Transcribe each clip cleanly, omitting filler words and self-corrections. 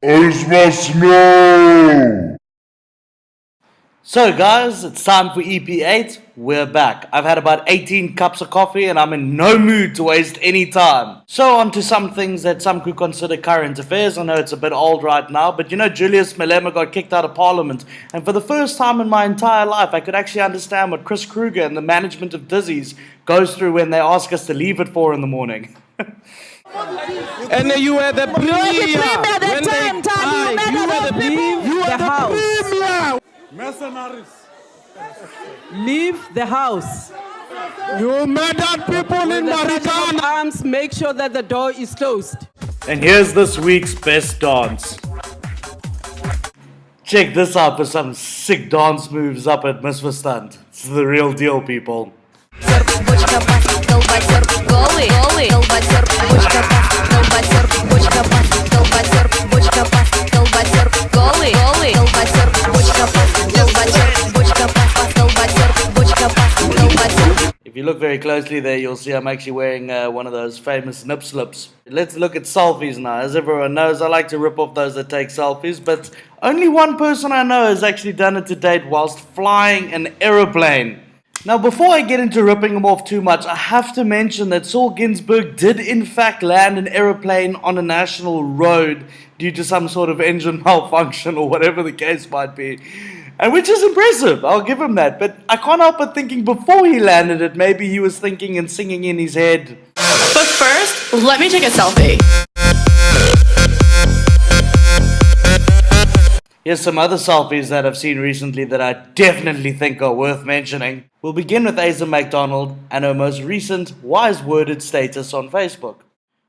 Osmo! So guys, it's time for EP8. We're back. I've had about 18 cups of coffee and I'm in no mood to waste any time. So on to some things that some could consider current affairs. I know it's a bit old right now, but you know Julius Malema got kicked out of parliament. And for the first time in my entire life, I could actually understand what Chris Kruger and the management of Dizzy's goes through when they ask us to leave at 4 in the morning. And you were the premier. You were the house. Mercenaries! Leave the house. You murdered people in Marikana. Arms, make sure that the door is closed. And here's this week's best dance. Check this out for some sick dance moves up at Misverstand. It's the real deal, people. If you look very closely there, you'll see I'm actually wearing one of those famous nip slips. Let's look at selfies now. As everyone knows, I like to rip off those that take selfies, but only one person I know has actually done it to date whilst flying an aeroplane. Now, before I get into ripping him off too much, I have to mention that Saul Ginsburg did in fact land an aeroplane on a national road due to some sort of engine malfunction or whatever the case might be. And which is impressive, I'll give him that. But I can't help but thinking before he landed it, maybe he was thinking and singing in his head. But first, let me take a selfie. Here's some other selfies that I've seen recently that I definitely think are worth mentioning. We'll begin with Aizen McDonald and her most recent wise-worded status on Facebook,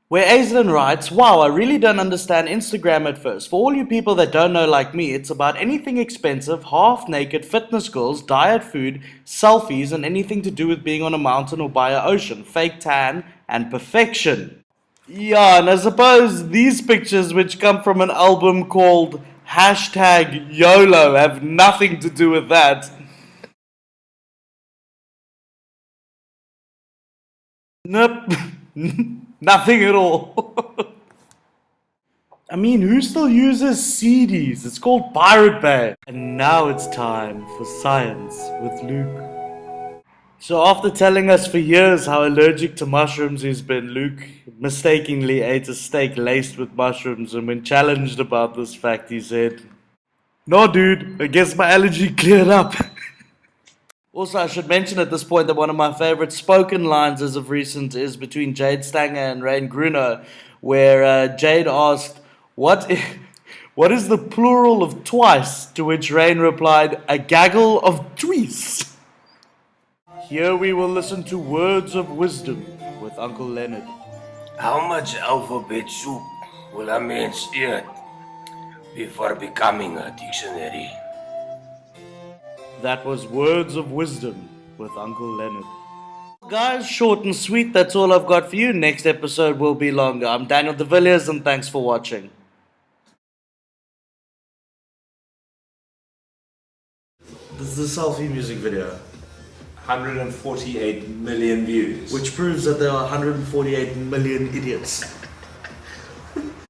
where Aizen writes, "Wow, I really don't understand Instagram at first. For all you people that don't know like me, it's about anything expensive, half-naked fitness girls, diet food, selfies, and anything to do with being on a mountain or by an ocean, fake tan, and perfection." Yeah, and I suppose these pictures, which come from an album called #YOLO, have nothing to do with that. Nope. Nothing at all. I mean, who still uses CDs? It's called Pirate Bay. And now it's time for Science with Luke. So after telling us for years how allergic to mushrooms he's been, Luke mistakenly ate a steak laced with mushrooms, and when challenged about this fact, he said, "No dude, I guess my allergy cleared up." Also, I should mention at this point that one of my favorite spoken lines as of recent is between Jade Stanger and Rain Gruno, where Jade asked, what is the plural of twice? To which Rain replied, "A gaggle of tweets." Here we will listen to words of wisdom with Uncle Leonard. How much alphabet soup will a man eat before becoming a dictionary? That was Words of Wisdom with Uncle Leonard. Guys, short and sweet, that's all I've got for you. Next episode will be longer. I'm Daniel De Villiers and thanks for watching. This is a selfie music video, 148 million views. which proves that there are 148 million idiots.